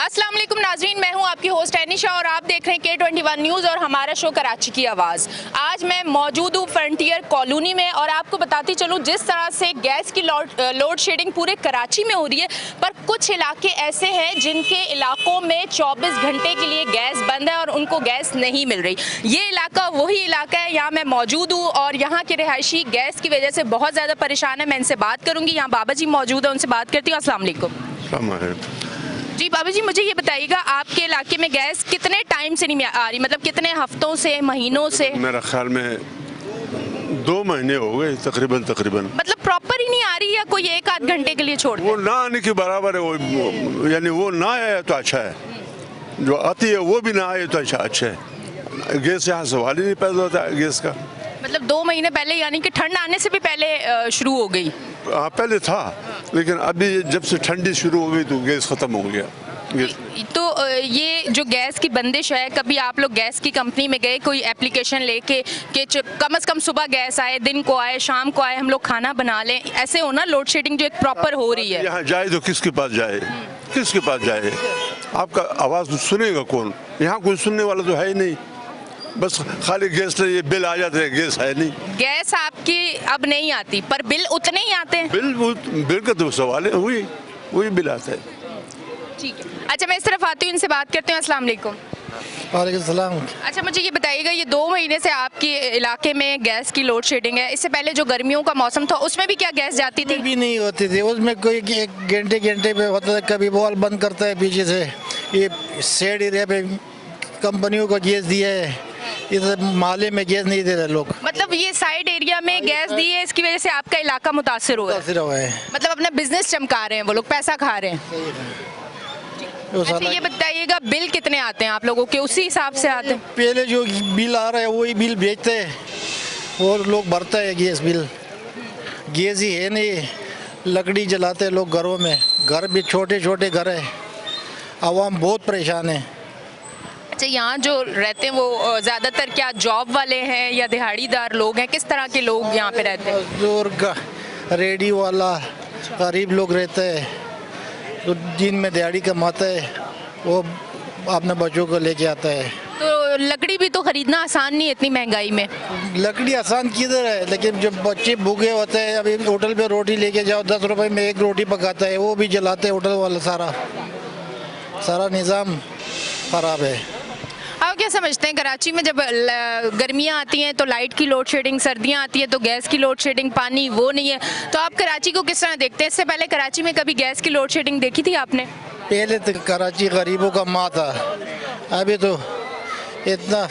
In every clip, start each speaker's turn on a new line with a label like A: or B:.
A: अस्सलाम वालेकुम नाज़रीन, मैं हूं आपकी होस्ट एनिशा और आप देख रहे हैं K21 न्यूज़ और हमारा शो कराची की आवाज़। आज मैं मौजूद हूं फ्रंटियर कॉलोनी में और आपको बताती चलूं जिस तरह से गैस की लोड शेडिंग पूरे कराची में हो रही है, पर कुछ इलाके ऐसे हैं जिनके इलाकों में 24 घंटे के लिए गैस बंद है और उनको गैस नहीं मिल रही। ये इलाका वही इलाका है, यहाँ मैं मौजूद हूँ और यहाँ के रिहायशी गैस की वजह से बहुत ज़्यादा परेशान है। मैं इनसे बात करूँगी। यहाँ बाबा जी मौजूद है, उनसे बात करती हूँ। अस्सलाम वालेकुम। जी बाबा जी, मुझे ये बताइएगा आपके इलाके में गैस कितने टाइम से नहीं आ रही, मतलब कितने हफ्तों से, महीनों से?
B: मेरा ख्याल में 2 महीने हो गए तकरीबन।
A: मतलब प्रॉपर ही नहीं आ रही या कोई 1-8 घंटे के लिए छोड़?
B: वो ना आने के बराबर है, वो यानी वो ना आए तो अच्छा है, जो आती है वो भी ना आए तो अच्छा है। गैस यहाँ सवाल ही नहीं पैदा होता है गैस का।
A: मतलब 2 महीने पहले, यानी कि ठंड आने से भी पहले शुरू हो गई?
B: हाँ पहले था, लेकिन अभी जब से ठंडी शुरू हो गई तो गैस ख़त्म हो गया।
A: तो ये जो गैस की बंदिश है, कभी आप लोग गैस की कंपनी में गए कोई एप्लीकेशन लेके कि कम से कम सुबह गैस आए, दिन को आए, शाम को आए, हम लोग खाना बना लें? ऐसे हो ना, लोड शेडिंग जो एक प्रॉपर हो रही है।
B: यहाँ जाए तो किसके पास जाए, किसके पास जाए? आपका आवाज़ सुनेगा कौन? यहाँ कोई सुनने वाला तो है ही नहीं, बस खाली गैस से ये बिल आ जाते हैं, गैस है नहीं।
A: गैस आपकी अब नहीं आती पर बिल उतने ही आते हैं?
B: बिल का तो सवाल है, वही बिल आता है।
A: ठीक है, अच्छा मैं इस तरफ आती हूँ, इनसे बात करते हैं। अस्सलाम वालेकुम।
C: वालेकुम सलाम।
A: अच्छा मुझे ये बताइएगा, ये 2 महीने से आपके इलाके में गैस की लोड शेडिंग है, इससे पहले जो गर्मियों का मौसम था उसमें भी क्या गैस जाती थी?
C: भी नहीं होती थी, उसमें कोई घंटे पे होता था, कभी बॉल बंद करता है पीछे से। ये शेड एरिया पे कंपनियों को गैस दिया है, इधर माले में गैस नहीं दे रहे लोग। मतलब
A: ये साइड एरिया में गैस दी है, इसकी वजह से आपका इलाका मुतासिर हुआ है? मतलब अपना बिजनेस चमका रहे हैं वो लोग, पैसा खा रहे हैं। अच्छा ये बताइएगा, बिल कितने आते हैं आप लोगों के? उसी हिसाब से आते हैं?
C: पहले जो बिल आ रहा है वही बिल भेजते हैं और लोग भरता है गैस बिल। गैस ही है नहीं, लकड़ी जलाते हैं लोग घरों में, घर भी छोटे छोटे घर है, आवाम बहुत परेशान है।
A: अच्छा यहाँ जो रहते हैं वो ज़्यादातर क्या जॉब वाले हैं या दिहाड़ीदार लोग हैं? किस तरह के लोग यहाँ पे रहते हैं?
C: जो रेडी वाला गरीब लोग रहते हैं, तो दिन में दिहाड़ी कमाता है, वो अपने बच्चों को लेके आता है।
A: तो लकड़ी भी तो खरीदना आसान नहीं है इतनी महंगाई में।
C: लकड़ी आसान किधर है, लेकिन जब बच्चे भूखे होते हैं, अभी होटल पे रोटी लेके जाओ, 10 रुपए में 1 रोटी पकाता है, वो भी जलाते हैं होटल वाला। सारा निज़ाम ख़राब है।
A: आप क्या समझते हैं, कराची में जब गर्मियाँ आती हैं तो लाइट की लोड शेडिंग, सर्दियाँ आती हैं तो गैस की लोड शेडिंग, पानी वो नहीं है, तो आप कराची को किस तरह देखते हैं? इससे पहले कराची में कभी गैस की लोड शेडिंग देखी थी आपने?
C: पहले तो कराची गरीबों का माँ था, अभी तो इतना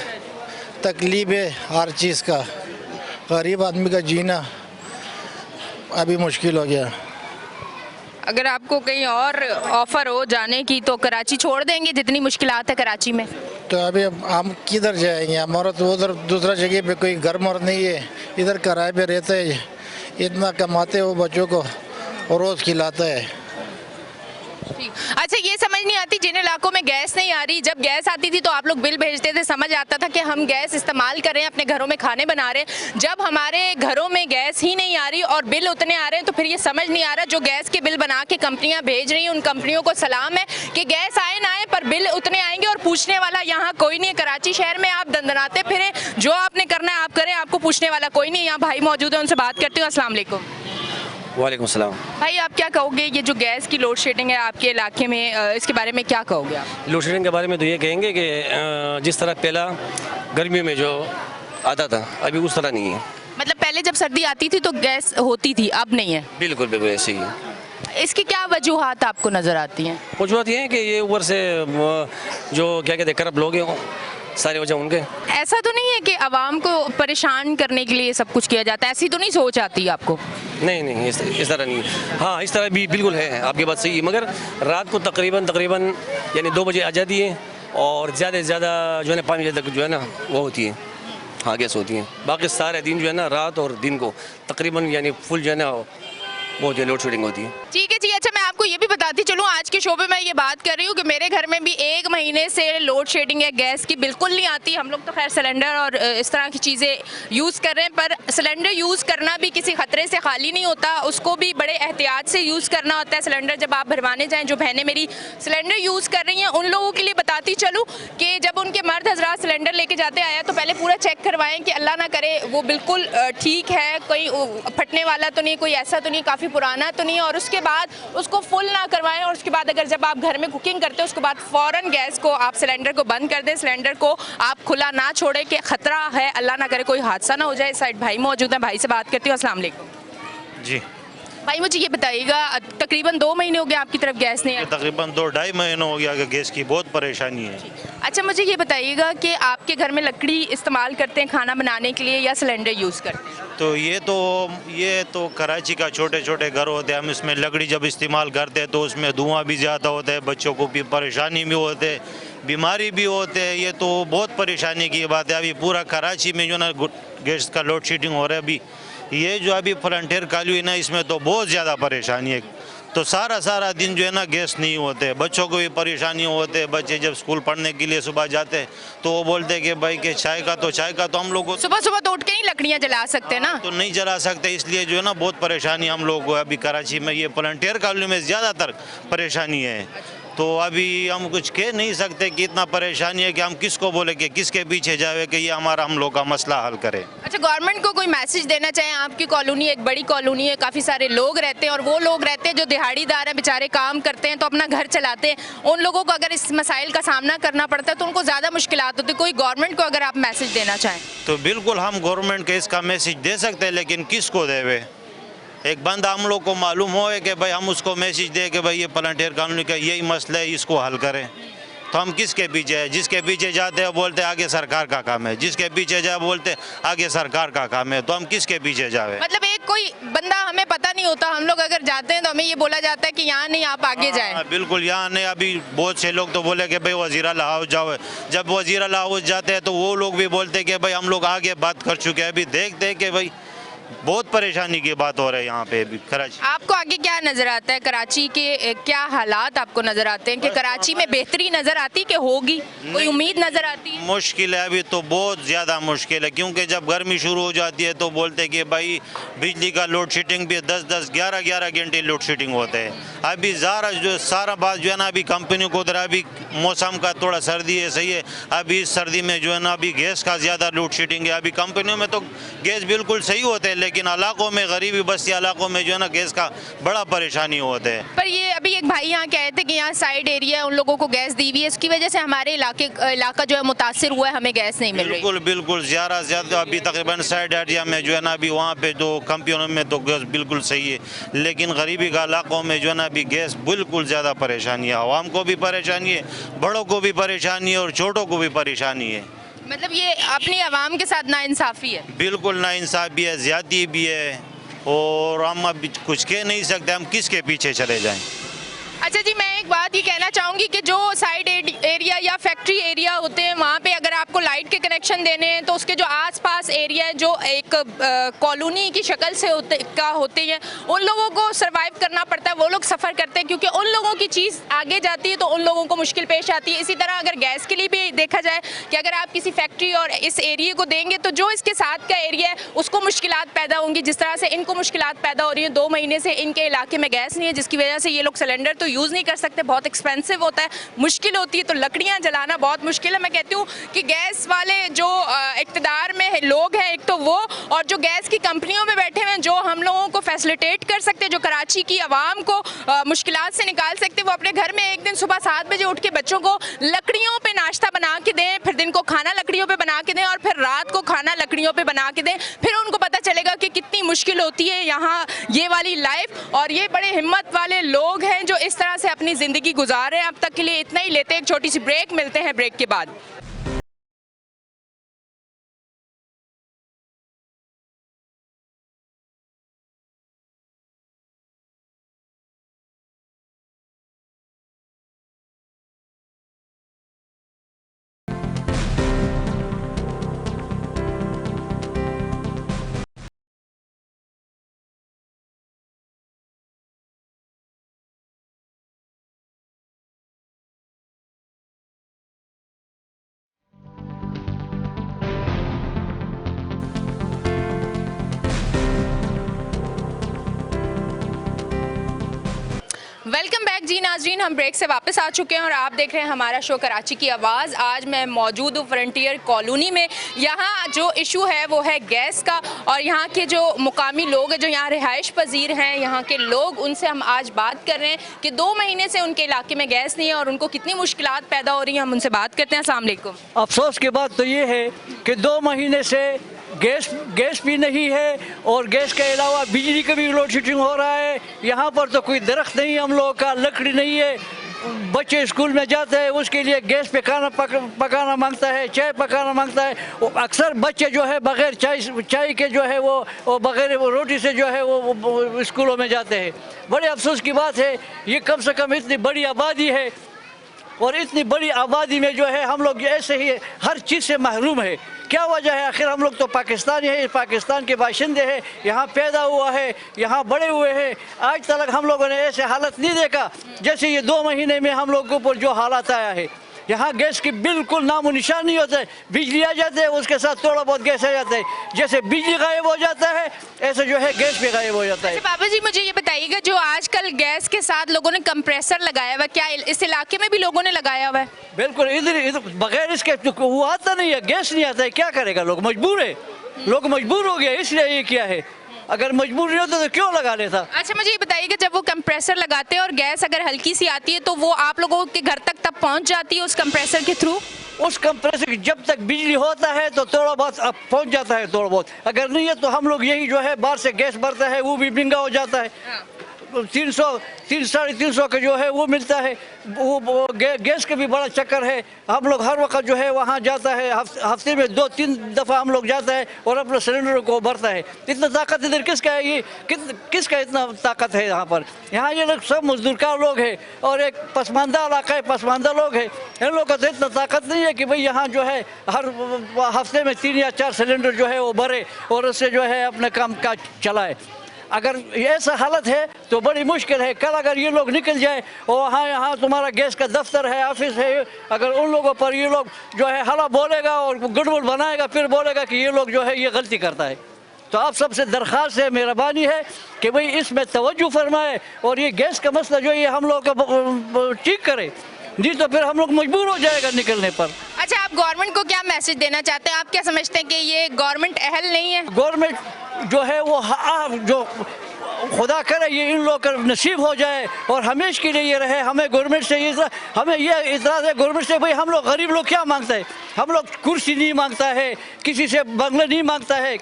C: तकलीफ है हर चीज़ का, गरीब आदमी का जीना अभी मुश्किल हो गया।
A: अगर आपको कहीं और ऑफ़र हो जाने की तो कराची छोड़ देंगे, जितनी मुश्किलात है कराची में?
C: तो अभी हम किधर जाएंगे? हमारा तो उधर दूसरा जगह पे कोई घर मर नहीं है, इधर किराए पे रहते हैं, इतना कमाते हो, बच्चों को रोज़ खिलाता है।
A: अच्छा ये समझ नहीं आती, जिन इलाकों में गैस नहीं आ रही, जब गैस आती थी तो आप लोग बिल भेजते थे, समझ आता था कि हम गैस इस्तेमाल कर रहे हैं, अपने घरों में खाने बना रहे हैं। जब हमारे घरों में गैस ही नहीं आ रही और बिल उतने आ रहे हैं, तो फिर ये समझ नहीं आ रहा, जो गैस के बिल बना के कंपनियां भेज रही हैं उन कंपनियों को सलाम है कि गैस आए ना आए पर बिल उतने आएंगे और पूछने वाला यहाँ कोई नहीं है। कराची शहर में आप दंदनाते फिरे, जो आपने करना है आप करें, आपको पूछने वाला कोई नहीं। यहाँ भाई मौजूद है, उनसे बात करती हूँ। अस्सलाम वालेकुम।
D: वालेकुम सलाम।
A: भाई आप क्या कहोगे, ये जो गैस की लोड शेडिंग है आपके इलाके में, इसके बारे में क्या कहोगे आप?
D: लोड शेडिंग के बारे में तो ये कहेंगे कि जिस तरह पहला गर्मियों में जो आता था अभी उस तरह नहीं है।
A: मतलब पहले जब सर्दी आती थी तो गैस होती थी, अब नहीं है?
D: बिल्कुल बिल्कुल ऐसे ही है।
A: इसकी क्या वजूहात आपको नज़र आती हैं?
D: वजूहत ये है कि ये ऊपर से जो क्या कहते हैं करप्ट लोग हैं, सारी वजह उनके।
A: ऐसा तो नहीं है कि आवाम को परेशान करने के लिए सब कुछ किया जाता है, ऐसी तो नहीं सोच आती आपको?
D: नहीं इस तरह नहीं। हाँ इस तरह भी बिल्कुल है, आपकी बात सही है, मगर रात को तकरीबन यानी 2 बजे आ जाती है और ज़्यादा से ज़्यादा जो है ना 5 बजे तक जो है ना वो होती है, हाँ गैस होती है। बाकी सारे दिन जो है ना, रात और दिन को तकरीबन यानी फुल जो है ना वो लोड शेडिंग होती है।
A: ठीक है जी। अच्छा मैं आपको ये भी बताती चलूँ, आज के शो पे मैं ये बात कर रही हूँ कि मेरे घर में भी 1 महीने से लोड शेडिंग है, गैस की बिल्कुल नहीं आती। हम लोग तो खैर सिलेंडर और इस तरह की चीज़ें यूज़ कर रहे हैं, पर सिलेंडर यूज़ करना भी किसी खतरे से खाली नहीं होता, उसको भी बड़े एहतियात से यूज़ करना होता है। सिलेंडर जब आप भरवाने जाएँ, जो बहनें मेरी सिलेंडर यूज़ कर रही हैं उन लोगों के लिए बताती चलूँ कि जब उनके मर्द हजरात सिलेंडर लेके जाते आया तो पहले पूरा चेक करवाएं कि अल्लाह ना करे वो बिल्कुल ठीक है, कोई फटने वाला तो नहीं, कोई ऐसा तो नहीं, काफ़ी पुराना तो नहीं, और उसके बाद उसको फुल ना करवाएं। और उसके बाद अगर जब आप घर में कुकिंग करते हो उसके बाद फ़ौरन गैस को आप सिलेंडर को बंद कर दें, सिलेंडर को आप खुला ना छोड़ें कि ख़तरा है, अल्लाह ना करे कोई हादसा ना हो जाए। इस साइड भाई मौजूद है, भाई से बात करती हूँ। अस्सलाम वालेकुम
E: जी।
A: भाई, मुझे ये बताइएगा, तकरीबन 2 महीने हो गए आपकी तरफ गैस नहीं आई।
E: तकरीबन 2-2.5 महीने हो गया कि गैस की बहुत परेशानी है।
A: अच्छा, मुझे ये बताइएगा कि आपके घर में लकड़ी इस्तेमाल करते हैं खाना बनाने के लिए या सिलेंडर यूज़ करते हैं?
E: तो ये तो कराची का छोटे छोटे घर होते हैं, हम इसमें लकड़ी जब इस्तेमाल करते हैं तो उसमें धुआं भी ज़्यादा होता है, बच्चों को भी परेशानी भी होते है, बीमारी भी होते हैं। ये तो बहुत परेशानी की बात है। अभी पूरा कराची में जो ना गैस का लोड शेडिंग हो रहा है, अभी ये जो अभी फ्रंटियर कॉलोनी है ना, इसमें तो बहुत ज़्यादा परेशानी है। तो सारा दिन जो है ना गैस नहीं होते, बच्चों को भी परेशानी होते हैं। बच्चे जब स्कूल पढ़ने के लिए सुबह जाते हैं तो वो बोलते हैं कि भाई के चाय का तो हम लोग
A: सुबह सुबह तो उठ के नहीं लकड़ियाँ जला सकते ना,
E: तो नहीं जला सकते, इसलिए जो है ना बहुत परेशानी हम लोग को अभी कराची में, ये फ्रंटियर कॉलोनी में ज़्यादातर परेशानी है। तो अभी हम कुछ कह नहीं सकते कि इतना परेशानी है कि हम किसको बोले कि किसके पीछे जावे कि ये हमारा हम लोग का मसला हल करे।
A: अच्छा, गवर्नमेंट को कोई मैसेज देना चाहें? आपकी कॉलोनी एक बड़ी कॉलोनी है, काफ़ी सारे लोग रहते हैं और वो लोग रहते हैं जो दिहाड़ीदार हैं, बेचारे काम करते हैं तो अपना घर चलाते हैं, उन लोगों को अगर इस मसाइल का सामना करना पड़ता है तो उनको ज़्यादा मुश्किलात होती है। कोई गवर्नमेंट को अगर आप मैसेज देना चाहें?
E: तो बिल्कुल हम गवर्नमेंट के इसका मैसेज दे सकते हैं, लेकिन किसको देवे? एक बंदा हम लोग को मालूम हो कि भाई हम उसको मैसेज दे कि भाई ये फ्रंटियर कॉलोनी का यही मसला है, इसको हल करें, तो हम किसके पीछे है? जिसके पीछे जाते हैं बोलते आगे सरकार का काम है, जिसके पीछे जाए बोलते आगे सरकार का काम है, तो हम किसके पीछे जावे?
A: मतलब एक कोई बंदा हमें पता नहीं होता, हम लोग अगर जाते हैं तो हमें ये बोला जाता है कि यहाँ नहीं, आप आगे जाएं।
E: बिल्कुल यहाँ नहीं। अभी बहुत से लोग तो बोले कि भाई वज़ीर-ए-आला हाउस जाओ, जब वज़ीर-ए-आला हाउस जाते हैं तो वो लोग भी बोलते हैं कि भाई हम लोग आगे बात कर चुके हैं। अभी देखते हैं कि भाई बहुत परेशानी की बात हो रही है यहाँ पे भी कराची।
A: आपको आगे क्या नजर आता है? कराची के क्या हालात आपको नजर आते हैं कि कराची में बेहतरी नजर आती कि होगी? कोई उम्मीद नजर आती है?
E: मुश्किल है, अभी तो बहुत ज़्यादा मुश्किल है, क्योंकि जब गर्मी शुरू हो जाती है तो बोलते हैं कि भाई बिजली का लोड शेडिंग भी 10-10, 11-11 घंटे लोड शेडिंग होते हैं। अभी सारा बात जो है ना, अभी कंपनी को उधर अभी मौसम का थोड़ा सर्दी है, सही है, अभी इस सर्दी में जो है ना अभी गैस का ज़्यादा लोड शेडिंग है। अभी कंपनियों में तो गैस बिल्कुल सही होते हैं, लेकिन इलाकों में, गरीबी बस्ती इलाकों में जो है ना गैस का बड़ा परेशानी होता है।
A: पर ये अभी एक भाई यहाँ कहे थे कि यहाँ साइड एरिया है, उन लोगों को गैस दी हुई है, इसकी वजह से हमारे इलाका जो है मुतासिर हुआ है, हमें गैस नहीं मिल रही।
E: बिल्कुल ज़्यादा अभी तकरीबन साइड एरिया में जो है ना अभी वहाँ पे जो कंपनियों में तो गैस बिल्कुल सही है, लेकिन गरीबी का इलाकों में जो है ना अभी गैस बिल्कुल ज़्यादा परेशानी है। आवाम को भी परेशानी है, बड़ों को भी परेशानी है और छोटों को भी परेशानी है।
A: मतलब ये अपनी आवाम के साथ नाइंसाफ़ी है?
E: बिल्कुल नाइंसाफ़ी भी है, ज़्यादती भी है, और हम अब कुछ कह नहीं सकते, हम किसके पीछे चले जाएं।
A: अच्छा जी, मैं एक बात ये कहना चाहूँगी कि जो साइड एरिया या फैक्ट्री एरिया होते हैं वहाँ पे अगर आपको लाइट के कनेक्शन देने हैं तो उसके जो आसपास एरिया है जो एक कॉलोनी की शक्ल से होते हैं, उन लोगों को सरवाइव करना पड़ता है, वो लोग सफ़र करते हैं क्योंकि उन लोगों की चीज़ आगे जाती है तो उन लोगों को मुश्किल पेश आती है। इसी तरह अगर गैस के लिए भी देखा जाए कि अगर आप किसी फैक्ट्री और इस एरिए को देंगे तो जो इसके साथ का एरिया है उसको मुश्किलात पैदा होंगी, जिस तरह से इनको मुश्किलात पैदा हो रही हैं। 2 महीने से इनके इलाके में गैस नहीं है, जिसकी वजह से ये लोग सिलेंडर तो यूज़ नहीं कर सकते, बहुत एक्सपेंसिव होता है, मुश्किल होती है, तो लकड़ियाँ जलाना बहुत मुश्किल है। मैं कहती हूँ कि गैस वाले जो इक़्तिदार में लोग हैं, एक तो वो, और जो गैस की कंपनियों में बैठे हुए हैं जो हम लोगों को फैसिलिटेट कर सकते हैं, जो कराची की आवाम को मुश्किलात से निकाल सकते हैं, वो अपने घर में एक दिन सुबह 7 बजे उठ के बच्चों को लकड़ियों पे नाश्ता बना के दें, फिर दिन को खाना लकड़ियों पे बना के दें और फिर रात को खाना लकड़ियों पे बना के दें। फिर उनको पता चलेगा कि कितनी मुश्किल होती है यहाँ ये वाली लाइफ। और ये बड़े हिम्मत वाले लोग हैं जो इस तरह से अपनी ज़िंदगी गुजार रहे हैं। अब तक के लिए इतना ही लेते हैं, एक छोटी सी ब्रेक, मिलते हैं ब्रेक के बाद। वेलकम बैक जी नाजरीन, हम ब्रेक से वापस आ चुके हैं और आप देख रहे हैं हमारा शो कराची की आवाज़। आज मैं मौजूद हूँ फ्रंटियर कॉलोनी में। यहाँ जो इशू है वो है गैस का, और यहाँ के जो मुकामी लोग हैं, जो यहाँ रिहाइश पजीर हैं, यहाँ के लोग, उनसे हम आज बात कर रहे हैं कि 2 महीने से उनके इलाके में गैस नहीं है और उनको कितनी मुश्किलात पैदा हो रही हैं। हम उनसे बात करते हैं। अस्सलाम वालेकुम।
F: अफसोस की बात तो ये है कि 2 महीने से गैस भी नहीं है और गैस के अलावा बिजली का भी लोड शेडिंग हो रहा है। यहाँ पर तो कोई दरख्त नहीं है हम लोगों का, लकड़ी नहीं है। बच्चे स्कूल में जाते हैं, उसके लिए गैस पे खाना पकाना मांगता है, चाय पकाना मांगता है। अक्सर बच्चे जो है बग़ैर चाय के जो है वो बग़ैर रोटी से जो है वो स्कूलों में जाते हैं। बड़े अफसोस की बात है। ये कम से कम इतनी बड़ी आबादी है और इतनी बड़ी आबादी में जो है हम लोग ऐसे ही हर चीज़ से महरूम है। क्या वजह है? आखिर हम लोग तो पाकिस्तानी है, पाकिस्तान के बाशिंदे हैं, यहाँ पैदा हुआ है, यहाँ बड़े हुए हैं। आज तक हम लोगों ने ऐसे हालत नहीं देखा जैसे ये 2 महीने में हम लोगों पर जो हालात आया है। यहाँ गैस की बिल्कुल नामो निशान नहीं होता है। बिजली आ जाते हैं, उसके साथ थोड़ा बहुत गैस आ जाता है। जैसे बिजली गायब हो जाता है ऐसे जो है गैस भी गायब हो जाता है।
A: अच्छा बाबा जी, मुझे ये बताइएगा, जो आजकल गैस के साथ लोगों ने कंप्रेसर लगाया हुआ है, क्या इस इलाके में भी लोगों ने लगाया हुआ है?
F: बिल्कुल, इधर बगैर इसके वो आता नहीं है, गैस नहीं आता है। क्या करेगा? लोग मजबूर है, लोग मजबूर हो गया इसलिए ये किया है। अगर मजबूर नहीं होता तो क्यों लगा लेता?
A: अच्छा मुझे ये बताइएगा, जब वो कंप्रेसर लगाते हैं और गैस अगर हल्की सी आती है तो वो आप लोगों के घर तक तब पहुंच जाती है उस कंप्रेसर के थ्रू?
F: उस कंप्रेसर जब तक बिजली होता है तो थोड़ा बहुत पहुंच जाता है, थोड़ा बहुत। अगर नहीं है तो हम लोग यही जो है बाहर से गैस भरता है, वो भी महंगा हो जाता है। 300-350 का जो है वो मिलता है। वो गैस के भी बड़ा चक्कर है। हम लोग हर वक्त जो है वहाँ जाता है, हफ्ते में 2-3 दफ़ा हम लोग जाता है और अपने सिलेंडर को भरता है। इतना ताकत इधर किसका है? ये किसका इतना ताकत है यहाँ पर? यहाँ ये लोग सब मजदूरकार लोग हैं और एक पसमानदा इलाका है, पसमानदा लोग हैं। इन लोगों का तो इतना ताकत नहीं है कि भाई यहाँ जो है हर हफ्ते में 3 या 4 सिलेंडर जो है वो भरे और उससे जो है अपने काम काज चलाए। अगर ऐसा हालत है तो बड़ी मुश्किल है। कल अगर ये लोग निकल जाए और यहाँ तुम्हारा गैस का दफ्तर है, ऑफिस है, अगर उन लोगों पर ये लोग जो है हला बोलेगा और गड़बड़ बनाएगा, फिर बोलेगा कि ये लोग जो है ये गलती करता है। तो आप सबसे दरख्वास्त है, मेहरबानी है कि भाई इसमें तवज्जो फरमाए और ये गैस का मसला जो ये हम लोग का ठीक करे, नहीं तो फिर हम लोग मजबूर हो जाएगा निकलने पर।
A: अच्छा, आप गवर्नमेंट को क्या मैसेज देना चाहते हैं? आप क्या समझते हैं कि ये गवर्नमेंट अहल नहीं है?
F: गवर्नमेंट जो है वो जो खुदा करे ये इन लोग का नसीब हो जाए और हमेशा के लिए ये रहे। हमें गवर्नमेंट से हमें ये इतराज़ है गवर्नमेंट से, भाई हम लोग गरीब लोग क्या मांगते हैं? हम लोग कुर्सी नहीं मांगता है, किसी से बंगला नहीं मांगता है,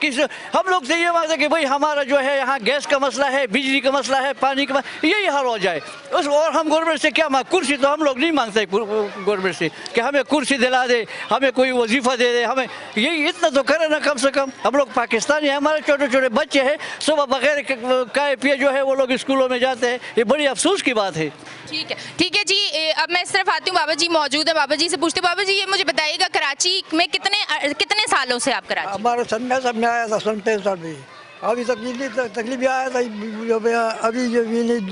F: हम लोग से ये मांगते हैं कि भाई हमारा जो है यहाँ गैस का मसला है, बिजली का मसला है, पानी का यही हल हो जाए। और हम गवर्नमेंट से क्या कुर्सी तो हम लोग नहीं मांगते गवर्नमेंट से कि हमें कुर्सी दिला दे, हमें कोई वजीफ़ा दे दे, हमें यही इतना तो करे ना कम से कम। हम लोग पाकिस्तानी हैं, हमारे छोटे छोटे बच्चे हैं, सुबह बगैर खाए पिए जो है वो लोग स्कूलों में जाते हैं। ये बड़ी अफसोस की बात है।
A: ठीक है जी। अब मैं इस तरफ आती हूँ, बाबा जी मौजूद है, बाबा जी से पूछते। बाबा जी ये मुझे बताइएगा, कराची में कितने सालों से आप कराची?
G: हमारे सन में आया था, सन 65 में। अभी तकलीफ आया था, अभी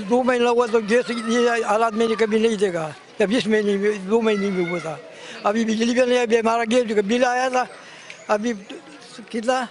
G: 2 महीना हुआ तो गैस ये हालात मैंने कभी नहीं देखा। जब 20 महीने में 2 महीने में हुआ था। अभी बिजली भी नहीं, अभी हमारा गैस का बिल आया था, अभी कितना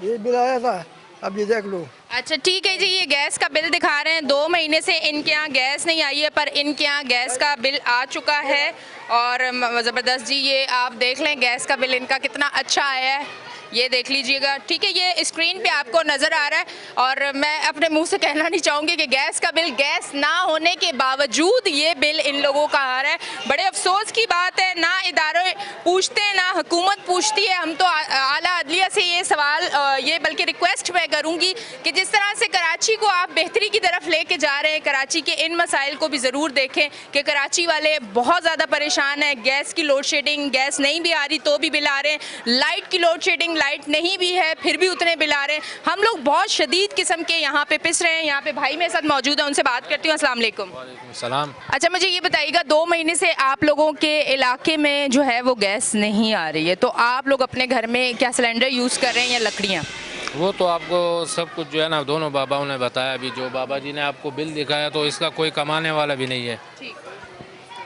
G: ये बिल आया था, अभी देख लो।
A: अच्छा ठीक है जी, ये गैस का बिल दिखा रहे हैं। 2 महीने से इनके यहाँ गैस नहीं आई है, पर इनके यहाँ गैस का बिल आ चुका है और ज़बरदस्त जी। ये आप देख लें गैस का बिल इनका कितना अच्छा आया है, ये देख लीजिएगा। ठीक है, ये स्क्रीन पे आपको नज़र आ रहा है और मैं अपने मुंह से कहना नहीं चाहूँगी कि गैस का बिल गैस ना होने के बावजूद ये बिल इन लोगों का आ रहा है। बड़े अफसोस की बात है, ना इदारे पूछते हैं, ना हुकूमत पूछती है। हम तो आला अदलिया से ये सवाल ये बल्कि रिक्वेस्ट मैं करूँगी कि जिस तरह से कराची को आप बेहतरी की तरफ लेके जा रहे हैं, कराची के इन मसाइल को भी ज़रूर देखें कि कराची वाले बहुत ज़्यादा परेशान हैं। गैस की लोड शेडिंग, गैस नहीं भी आ रही तो भी बिल आ रहे हैं, लाइट की लोड शेडिंग, लाइट नहीं भी है फिर भी उतने बिल आ रहे हैं। हम लोग बहुत शदीद किस्म के यहाँ पे पिस रहे हैं। यहाँ पे भाई मेरे साथ मौजूद है, उनसे बात करती हूँ। अस्सलाम वालेकुम।
H: सलाम।
A: अच्छा मुझे ये बताइएगा, 2 महीने से आप लोगों के इलाके में जो है वो गैस नहीं आ रही है, तो आप लोग अपने घर में क्या सिलेंडर यूज़ कर रहे हैं या लकड़ियाँ?
H: वो तो आपको सब कुछ जो है ना दोनों बाबाओं ने बताया। अभी जो बाबा जी ने आपको बिल दिखाया तो इसका कोई कमाने वाला भी नहीं है,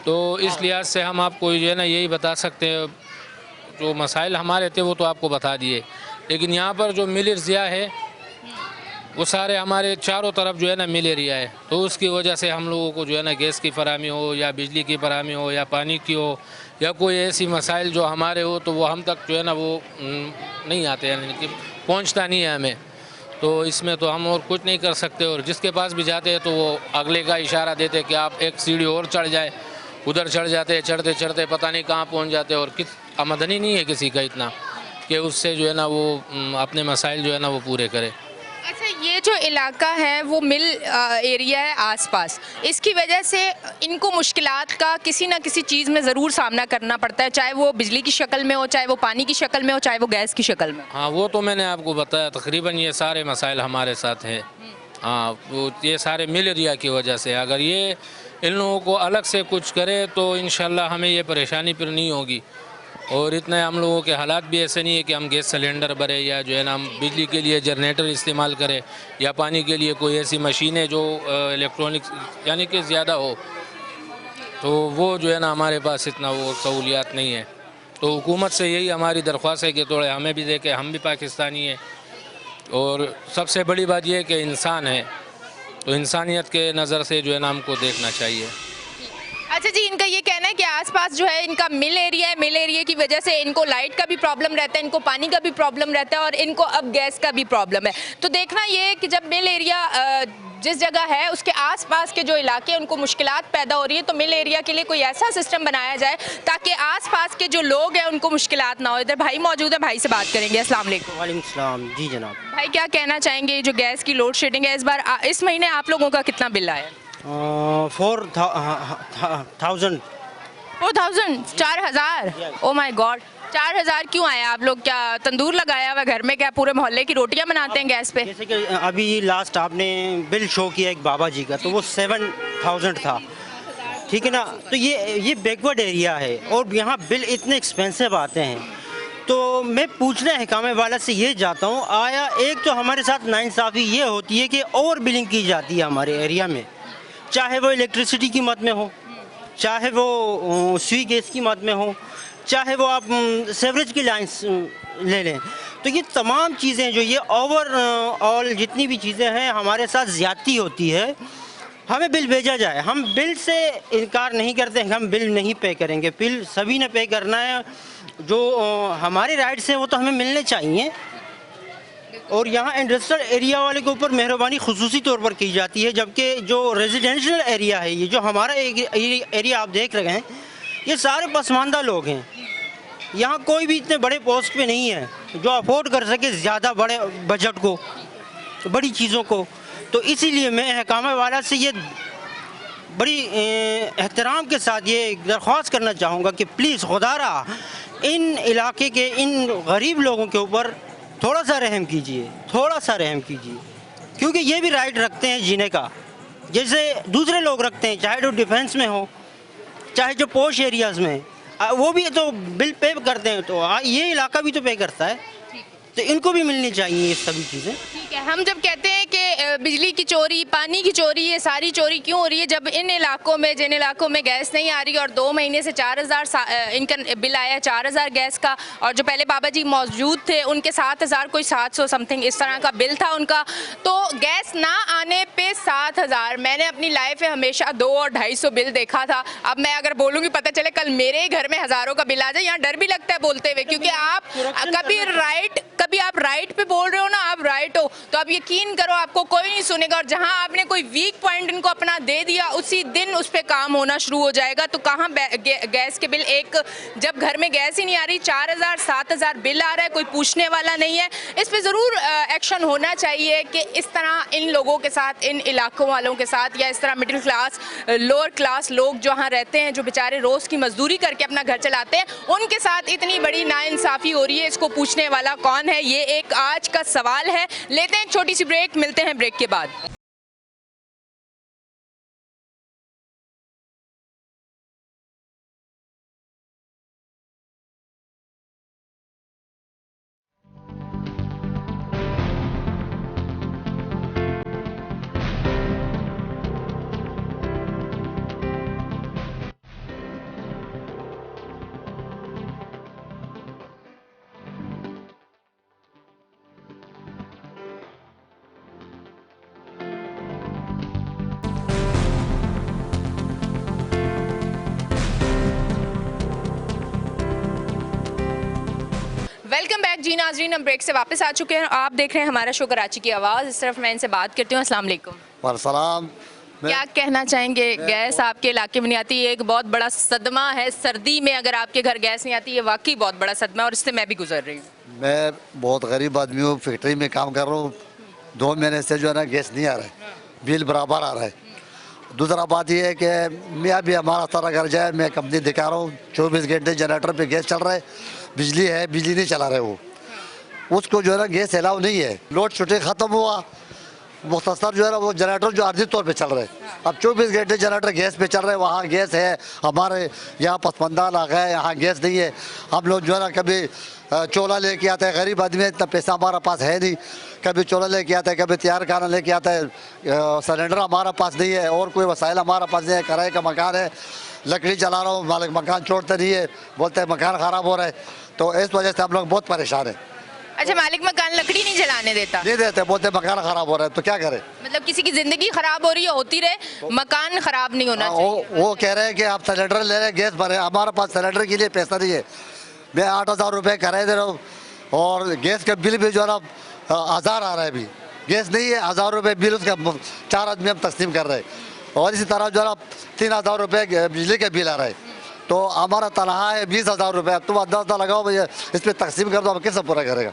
H: तो इस लिहाज से हम आपको जो है ना यही बता सकते हैं। जो मसाइल हमारे थे वो तो आपको बता दिए, लेकिन यहाँ पर जो मिल ज़िया है वो सारे हमारे चारों तरफ जो है ना मिल एरिया है, तो उसकी वजह से हम लोगों को जो है ना गैस की फराहमी हो या बिजली की फराहमी हो या पानी की हो या कोई ऐसी मसाइल जो हमारे हो, तो वो हम तक जो है ना वो नहीं आते, यानी कि पहुंचता नहीं है हमें। तो इसमें तो हम और कुछ नहीं कर सकते, और जिसके पास भी जाते हैं तो वो अगले का इशारा देते कि आप एक सीढ़ी और चढ़ जाए, उधर चढ़ जाते हैं, चढ़ते चढ़ते पता नहीं कहाँ पहुंच जाते, और किस आमदनी नहीं है किसी का इतना कि उससे जो है ना वो अपने मसाइल जो है ना वो पूरे करे।
A: अच्छा, ये जो इलाका है वो मिल एरिया है आसपास, इसकी वजह से इनको मुश्किलात का किसी ना किसी चीज़ में ज़रूर सामना करना पड़ता है, चाहे वो बिजली की शक्ल में हो, चाहे वो पानी की शक्ल में हो, चाहे वो गैस की शक्ल में।
H: हाँ, वो तो मैंने आपको बताया, तकरीबन ये सारे मसाइल हमारे साथ हैं। हाँ, वो ये सारे मिल एरिया की वजह से, अगर ये इन लोगों को अलग से कुछ करे तो इंशाल्लाह हमें ये परेशानी फिर नहीं होगी। और इतने हम लोगों के हालात भी ऐसे नहीं है कि हम गैस सिलेंडर भरे या जो है ना हम बिजली के लिए जनरेटर इस्तेमाल करें या पानी के लिए कोई ऐसी मशीनें जो इलेक्ट्रॉनिक्स यानी कि ज़्यादा हो, तो वो जो है ना हमारे पास इतना वो सहूलियात नहीं है। तो हुकूमत से यही हमारी दरख्वास्त है कि थोड़े हमें भी देखें, हम भी पाकिस्तानी हैं, और सबसे बड़ी बात यह है कि इंसान है, तो इंसानियत के नज़र से जो है ना हमको देखना चाहिए।
A: अच्छा जी, इनका ये कहना है कि आसपास जो है इनका मिल एरिया है, मिल एरिया की वजह से इनको लाइट का भी प्रॉब्लम रहता है, इनको पानी का भी प्रॉब्लम रहता है और इनको अब गैस का भी प्रॉब्लम है। तो देखना ये है कि जब मिल एरिया जिस जगह है उसके आसपास के जो इलाके हैं उनको मुश्किलात पैदा हो रही है, तो मिल एरिया के लिए कोई ऐसा सिस्टम बनाया जाए ताकि आसपास के जो लोग हैं उनको मुश्किलात ना हो। इधर भाई मौजूद है, भाई से बात करेंगे। अस्सलाम वालेकुम।
I: वालेकुम सलाम। जी जनाब।
A: भाई, क्या कहना चाहेंगे, जो गैस की लोड शेडिंग है, इस बार इस महीने आप लोगों का कितना बिल आया?
I: 4,000।
A: 4,000? ओ माय गॉड, 4,000 क्यों आया? आप लोग क्या तंदूर लगाया हुआ घर में, क्या पूरे मोहल्ले की रोटियां बनाते हैं गैस पे?
I: जैसे कि अभी लास्ट आपने बिल शो किया एक बाबा जी का, तो वो 7,000 था, ठीक है ना। तो ये बैकवर्ड एरिया है और यहाँ बिल इतने एक्सपेंसिव आते हैं। तो मैं पूछना हकामे वाला से ये जाता हूँ, आया एक तो हमारे साथ नाइंसाफ़ी ये होती है कि ओवर बिलिंग की जाती है हमारे एरिया में, चाहे वो इलेक्ट्रिसिटी की मद में हो, चाहे वो सुई गैस की मद में हो, चाहे वो आप सेवरेज की लाइन्स ले लें। तो ये तमाम चीज़ें जो ये ओवरऑल जितनी भी चीज़ें हैं हमारे साथ ज़्यादती होती है। हमें बिल भेजा जाए, हम बिल से इनकार नहीं करते हैं, हम बिल नहीं पे करेंगे, बिल सभी ने पे करना है। जो हमारे राइट्स हैं वो तो हमें मिलने चाहिए। और यहाँ इंडस्ट्रियल एरिया वाले के ऊपर मेहरबानी खुसूसी तौर पर की जाती है, जबकि जो रेजिडेंशियल एरिया है, ये जो हमारा एरिया आप देख रहे हैं, ये सारे पसमानदा लोग हैं। यहाँ कोई भी इतने बड़े पोस्ट पे नहीं है जो अफोर्ड कर सके ज़्यादा बड़े बजट को, बड़ी चीज़ों को। तो इसीलिए मैं हकामा वाला से ये बड़ी एहतराम के साथ ये दरख्वास्त करना चाहूँगा कि प्लीज़ खुदारा इन इलाके के इन गरीब लोगों के ऊपर थोड़ा सा रहम कीजिए, थोड़ा सा रहम कीजिए, क्योंकि ये भी राइट रखते हैं जीने का जैसे दूसरे लोग रखते हैं, चाहे जो डिफेंस में हो, चाहे जो पोश एरियाज़ में, वो भी तो बिल पे करते हैं। तो ये इलाका भी तो पे करता है, तो इनको भी मिलनी चाहिए ये सभी चीज़ें।
A: ठीक है, हम जब कहते हैं कि बिजली की चोरी, पानी की चोरी, ये सारी चोरी क्यों हो रही है? जब इन इलाकों में, जिन इलाकों में गैस नहीं आ रही और 2 महीने से 4,000 इनका बिल आया, 4,000 गैस का, और जो पहले बाबा जी मौजूद थे उनके 7,000 कोई 700 समथिंग इस तरह का बिल था उनका। तो गैस ना आने पे 7,000, मैंने अपनी लाइफ में हमेशा 2 और 250 बिल देखा था। अब मैं अगर बोलूँगी पता चले कल मेरे ही घर में हज़ारों का बिल आ जाए, यहाँ डर भी लगता है बोलते हुए, क्योंकि आप कभी आप राइट पे बोल रहे हो ना, आप राइट हो, तो आप यकीन करो आपको कोई नहीं सुनेगा, और जहां आपने कोई वीक पॉइंट इनको अपना दे दिया उसी दिन उस पे काम होना शुरू हो जाएगा। तो कहाँ गैस के बिल, एक जब घर में गैस ही नहीं आ रही, 4,000 7,000 बिल आ रहा है, कोई पूछने वाला नहीं है। इस पे ज़रूर एक्शन होना चाहिए कि इस तरह इन लोगों के साथ, इन इलाकों वालों के साथ, या इस तरह मिडिल क्लास, लोअर क्लास लोग जहाँ रहते हैं, जो बेचारे रोज़ की मजदूरी करके अपना घर चलाते हैं, उनके साथ इतनी बड़ी नाइंसाफ़ी हो रही है। इसको पूछने वाला कौन है, ये एक आज का सवाल है। लेते हैं एक छोटी सी ब्रेक, मिलते हैं ब्रेक के बाद। वेलकम बैक जी नाजरीन, हम ब्रेक से वापस आ चुके हैं। आप देख रहे हैं हमारा शो कराची की आवाज़। इस तरफ मैं इनसे बात करती हूँ। अस्सलाम वालेकुम।
C: वालेकुम।
A: क्या कहना चाहेंगे, गैस आपके इलाके में नहीं आती, ये एक बहुत बड़ा सदमा है। सर्दी में अगर आपके घर गैस नहीं आती, ये वाकई बहुत बड़ा सदमा है और इससे मैं भी गुजर रही हूँ।
C: मैं बहुत गरीब आदमी हूँ, फैक्ट्री में काम कर रहा हूँ। 2 महीने से जो है ना गैस नहीं आ रहा है, बिल बराबर आ रहा है। दूसरा बात यह है कि मैं भी हमारा सारा घर जाए, मैं कंपनी दिखा रहा हूँ, 24 घंटे जनरेटर पे गैस चल रहा है, बिजली है, बिजली नहीं चला रहे वो, उसको जो है ना गैस अलाउ नहीं है। लोड शेडिंग ख़त्म हुआ, मुख्तसर जो है ना वो जनरेटर जो आर्जी तौर पे चल रहे हैं। अब 24 घंटे जनरेटर गैस पे चल रहे हैं। वहाँ गैस है, हमारे यहाँ पसमंदा इलाका है, यहाँ गैस नहीं है। हम लोग जो है ना कभी चोला लेके आते हैं, गरीब आदमी है, इतना पैसा हमारा पास है नहीं। कभी चोला लेके आता है, कभी तैयार खाना लेके आता है, सिलेंडर हमारा पास नहीं है, और कोई वसाइल हमारा पास नहीं है। किराए का मकान है, लकड़ी चला रहा हूँ, मालिक मकान छोड़ते नहीं है, बोलते हैं मकान ख़राब हो रहा है। तो इस वजह से हम लोग बहुत परेशान हैं।
A: अच्छा, मालिक मकान लकड़ी नहीं जलाने देता?
C: नहीं देते, बोलते मकान ख़राब हो रहा है। तो क्या करें?
A: मतलब किसी की ज़िंदगी ख़राब हो रही है, होती रहे, मकान ख़राब नहीं होना चाहिए।
C: वो कह रहे हैं कि आप सिलेंडर ले रहे हैं, गैस भरे, हमारे पास सिलेंडर के लिए पैसा नहीं है। मैं 8,000 रुपये किराए दे रहा हूँ और गैस का बिल भी जो है ना 1,000 आ रहा है। अभी गैस नहीं है, 1,000 रुपये बिल उसका 4 आदमी हम तकसीम कर रहे हैं। और इसी तरह जो है ना 3,000 रुपये बिजली का बिल आ रहा है। तो हमारा तनख्वाह है 20,000 रुपये। तुम अंदाजा लगाओ भैया, इस पर तकसीम कर दो, हम कैसे पूरा करेगा?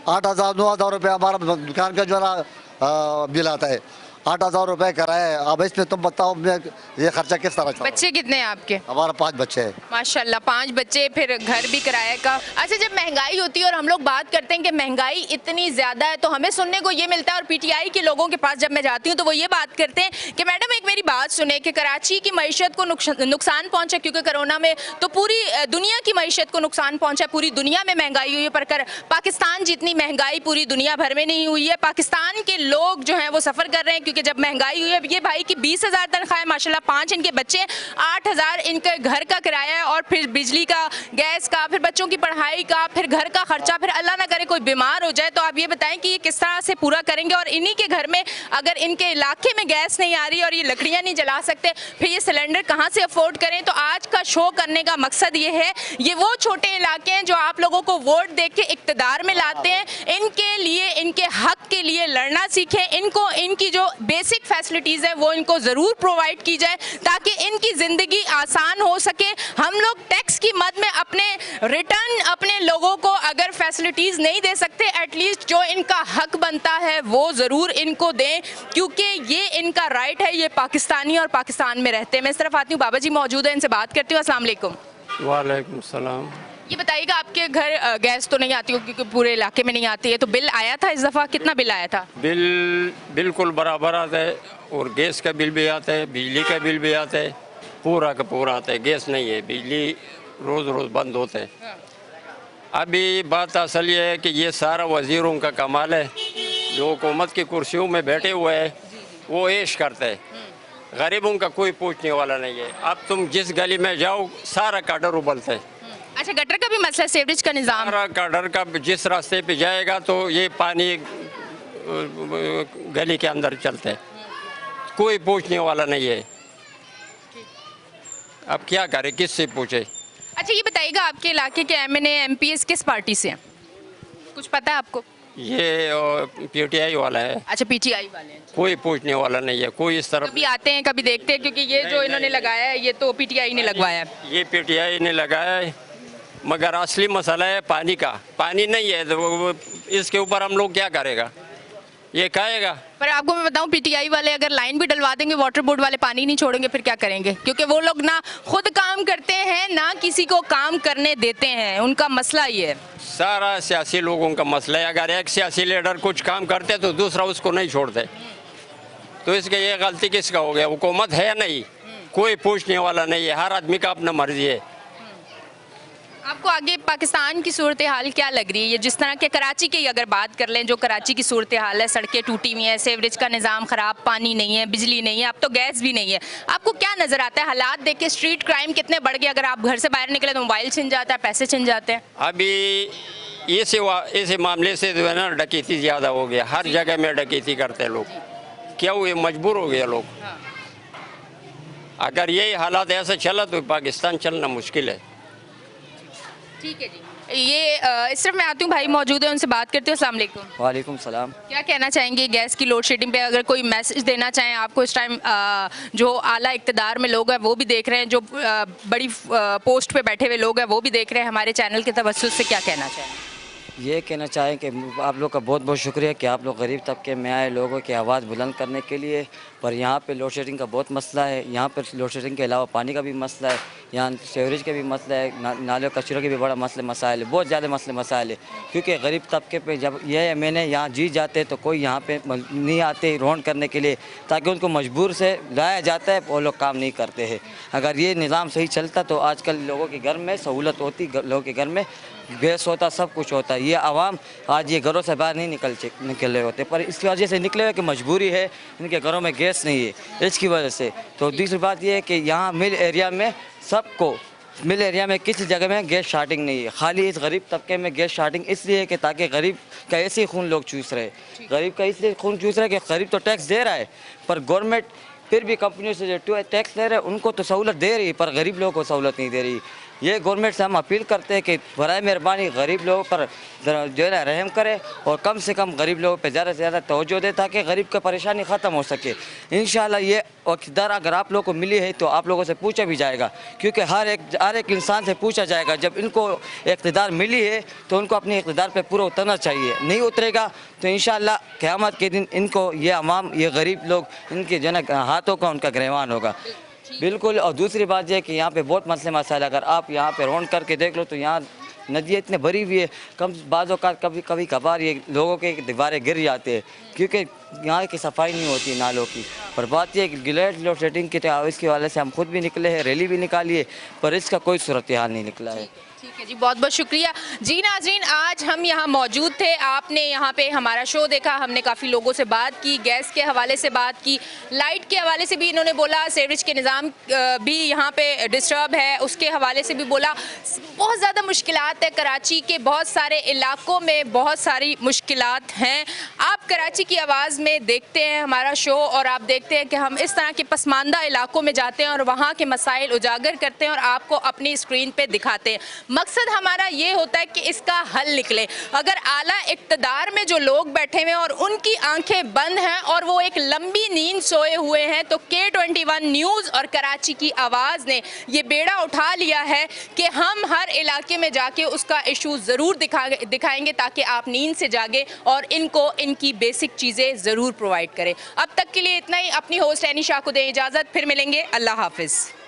C: 8,000 9,000 रुपये हमारा दुकान का जो है ना बिल आता है। 8,000 रुपये कराया है। अब इसमें तुम बताओ मैं ये खर्चा किस तरह चला?
A: बच्चे कितने हैं आपके?
C: हमारा 5 बच्चे हैं।
A: माशाल्लाह, 5 बच्चे, फिर घर भी किराए का। अच्छा, जब महंगाई होती है और हम लोग बात करते हैं कि महंगाई इतनी ज़्यादा है, तो हमें सुनने को ये मिलता है, और पीटीआई के लोगों के पास जब मैं जाती हूँ तो वो ये बात करते हैं कि मैडम एक मेरी बात सुने कि कराची की मईशत को नुकसान पहुँचा, क्योंकि कोरोना में तो पूरी दुनिया की मईशत को नुकसान पहुँचा। पूरी दुनिया में महंगाई हुई है, पर पाकिस्तान जितनी महंगाई पूरी दुनिया भर में नहीं हुई है। पाकिस्तान के लोग जो हैं वो सफ़र कर रहे हैं, क्योंकि जब महंगाई हुई है, ये भाई की 20,000 तनख्वाह है माशाल्लाह, 5 इनके बच्चे, 8,000 इनके घर का किराया है, और फिर बिजली का, गैस का, फिर बच्चों की पढ़ाई का, फिर घर का खर्चा, फिर अल्लाह ना करे कोई बीमार हो जाए। तो आप ये बताएं कि ये किस तरह से पूरा करेंगे? और इन्हीं के घर में अगर इनके इलाके में गैस नहीं आ रही और ये लकड़ियाँ नहीं जला सकते, फिर ये सिलेंडर कहाँ से अफोर्ड करें? तो आज का शो करने का मकसद ये है, ये वो छोटे इलाके हैं जो आप लोगों को वोट दे के इक़्तिदार में लाते हैं, इनके लिए, इनके हक के लिए लड़ना सीखें। इनको इनकी जो बेसिक फैसिलिटीज़ है वो इनको ज़रूर प्रोवाइड की जाए, ताकि इनकी ज़िंदगी आसान हो सके। हम लोग टैक्स की मद में अपने रिटर्न अपने लोगों को अगर फैसिलिटीज़ नहीं दे सकते, एटलीस्ट जो इनका हक बनता है वो ज़रूर इनको दें, क्योंकि ये इनका राइट है। ये पाकिस्तानी और पाकिस्तान में रहते हैं। मैं इस तरफ आती हूँ, बाबा जी मौजूद है, इनसे बात करती हूँ। अस्सलाम वालेकुम।
J: वालेकुम सलाम।
A: ये बताइएगा, आपके घर गैस तो नहीं आती होगी, क्योंकि पूरे इलाके में नहीं आती है, तो बिल आया था इस दफ़ा? कितना बिल आया था?
J: बिल बिल्कुल बराबर आता है, और गैस का बिल भी आता है, बिजली का बिल भी आता है, पूरा का पूरा आता है। गैस नहीं है, बिजली रोज़ रोज़ बंद होते हैं। अभी बात असल ये है कि ये सारा वज़ीरों का कमाल है, जो हुकूमत की कुर्सियों में बैठे हुए हैं वो ऐश करते हैं, गरीबों का कोई पूछने वाला नहीं है। अब तुम जिस गली में जाओ सारा काडर उबलता है।
A: अच्छा, गटर का भी मसला, सीवरेज का निज़ाम?
J: सारा काडर का जिस रास्ते पे जाएगा तो ये पानी गली के अंदर चलता है, कोई पूछने वाला नहीं है। अब क्या करें, किससे पूछे?
A: अच्छा, ये बताइएगा, आपके इलाके के एमएनए एमपीएस किस पार्टी से हैं? कुछ पता है आपको?
J: ये पीटीआई वाला है।
A: अच्छा, पीटीआई वाले हैं।
J: कोई पूछने वाला नहीं है, कोई इस तरफ
A: कभी आते हैं, कभी देखते हैं, क्योंकि ये जो इन्होंने लगाया है ये तो पीटीआई ने लगवाया है।
J: ये पीटीआई ने लगाया है, मगर असली मसला है पानी का। पानी नहीं है तो इसके ऊपर हम लोग क्या करेगा, ये खाएगा?
A: पर आपको मैं बताऊं, पीटीआई वाले अगर लाइन भी डलवा देंगे, वाटर बोर्ड वाले पानी नहीं छोड़ेंगे, फिर क्या करेंगे? क्योंकि वो लोग ना खुद काम करते हैं, ना किसी को काम करने देते हैं। उनका मसला ये है।
J: सारा सियासी लोगों का मसला है। अगर एक सियासी लीडर कुछ काम करते तो दूसरा उसको नहीं छोड़ते, तो इसके ये गलती किसका हो गया? हुकूमत है नहीं, कोई पूछने वाला नहीं है, हर आदमी का अपना मर्जी है।
A: आपको आगे पाकिस्तान की सूरत हाल क्या लग रही है? ये जिस तरह के कराची की अगर बात कर लें, जो कराची की सूरत हाल है, सड़कें टूटी हुई हैं, सीवरेज का निज़ाम ख़राब, पानी नहीं है, बिजली नहीं है, अब तो गैस भी नहीं है, आपको क्या नज़र आता है? हालात देख के स्ट्रीट क्राइम कितने बढ़ गए, अगर आप घर से बाहर निकले तो मोबाइल छिन जाता है, पैसे छिन जाते हैं।
J: अभी इस मामले से जो है ना डकैती ज़्यादा हो गया, हर जगह में डकैती करते हैं लोग। क्या हुए, मजबूर हो गए लोग। अगर यही हालात ऐसे चला तो पाकिस्तान चलना मुश्किल है।
A: ठीक है जी। ये इस तरफ मैं आती हूँ, भाई मौजूद है, उनसे बात करती हूँ। अस्सलाम वालेकुम।
K: वालेकुम सलाम।
A: क्या कहना चाहेंगे गैस की लोड शेडिंग पे? अगर कोई मैसेज देना चाहें आपको इस टाइम, जो आला इक़्तिदार में लोग हैं वो भी देख रहे हैं, जो बड़ी पोस्ट पे बैठे हुए लोग हैं वो भी देख रहे हैं, हमारे चैनल के तवज्जुह से क्या कहना चाहें?
K: ये कहना चाहें कि आप लोग का बहुत बहुत शुक्रिया कि आप लोग गरीब तबके में आए लोगों की आवाज़ बुलंद करने के लिए। पर यहाँ पे लोड शेडिंग का बहुत मसला है। यहाँ पर लोड शेडिंग के अलावा पानी का भी मसला है, यहाँ सीवरेज का भी मसला है, नाले कचरों के भी बड़ा मसाइल है, बहुत ज़्यादा मसाइल है। क्योंकि गरीब तबके पे जब ये मैंने यहाँ जी जाते तो कोई यहाँ पे नहीं आते रौंड करने के लिए, ताकि उनको मजबूर से लाया जाता है, वो लोग काम नहीं करते हैं। अगर ये निज़ाम सही चलता तो आजकल लोगों के घर में सहूलत होती, लोगों के घर में गैस होता, सब कुछ होता। ये आवाम आज ये घरों से बाहर नहीं निकल रहे होते, पर इसकी वजह से निकले हुए कि मजबूरी है, इनके घरों में गैस नहीं है, इसकी वजह से। तो दूसरी बात ये है कि यहाँ मिल एरिया में सबको, मिल एरिया में किसी जगह में गैस शार्टिंग नहीं है। खाली इस गरीब तबके में गैस शार्टिंग इसलिए है कि ताकि गरीब का ऐसे ही खून लोग चूस रहे। गरीब का इसलिए खून चूस रहा है कि गरीब तो टैक्स दे रहा है, पर गवर्नमेंट फिर भी कंपनियों से जो टैक्स ले रहे हैं उनको तो सहूलत दे रही है, पर गरीब लोगों को सहूलत नहीं दे रही। ये गवर्नमेंट से हम अपील करते हैं कि बराए मेहरबानी गरीब लोगों पर जो है ना रहम करे और कम से कम गरीब लोगों पे ज़्यादा से ज़्यादा तवज्जो दे, ताकि गरीब की परेशानी ख़त्म हो सके। इंशाल्लाह ये इक़्तिदार अगर आप लोगों को मिली है तो आप लोगों से पूछा भी जाएगा, क्योंकि हर एक इंसान से पूछा जाएगा। जब इनको इक़्तिदार मिली है तो उनको अपने इक़्तिदार पे पूरा उतरना चाहिए। नहीं उतरेगा तो इंशाल्लाह क़यामत के दिन इनको ये अवाम, ये गरीब लोग, इनके जो है हाथों का उनका गिरवान होगा। बिल्कुल। और दूसरी बात यह है कि यहाँ पे बहुत मसाइल, अगर आप यहाँ पे रौंड करके देख लो तो यहाँ नदियाँ इतने भरी हुई है, कम बाज़ों का कभी कभार ये लोगों के दीवारें गिर जाते हैं, क्योंकि यहाँ की सफाई नहीं होती नालों की। पर बात यह है कि गिलेट लोड शेडिंग के इसके वाले से हम खुद भी निकले हैं, रैली भी निकाली है, पर इसका कोई सूरत हाल नहीं निकला है।
A: ठीक है जी, बहुत बहुत शुक्रिया जी। नाज़रीन, आज हम यहाँ मौजूद थे, आपने यहाँ पे हमारा शो देखा, हमने काफ़ी लोगों से बात की, गैस के हवाले से बात की, लाइट के हवाले से भी इन्होंने बोला, सीवरेज के निज़ाम भी यहाँ पे डिस्टर्ब है, उसके हवाले से भी बोला। बहुत ज़्यादा मुश्किलात है कराची के, बहुत सारे इलाकों में बहुत सारी मुश्किलात हैं। आप कराची की आवाज़ में देखते हैं हमारा शो और आप देखते हैं कि हम इस तरह के पसमानदा इलाकों में जाते हैं और वहाँ के मसाइल उजागर करते हैं और आपको अपनी स्क्रीन पे दिखाते हैं। मकसद हमारा ये होता है कि इसका हल निकले। अगर आला इक़्तिदार में जो लोग बैठे हुए हैं और उनकी आंखें बंद हैं और वो एक लंबी नींद सोए हुए हैं, तो K21 न्यूज़ और कराची की आवाज़ ने ये बेड़ा उठा लिया है कि हम हर इलाके में जाके उसका इशू ज़रूर दिखाएंगे ताकि आप नींद से जागे और इनको इनकी बेसिक चीज़ें ज़रूर प्रोवाइड करें। अब तक के लिए इतना ही। अपनी होस्ट एनी शाह को दें इजाज़त, फिर मिलेंगे। अल्लाह हाफिज़।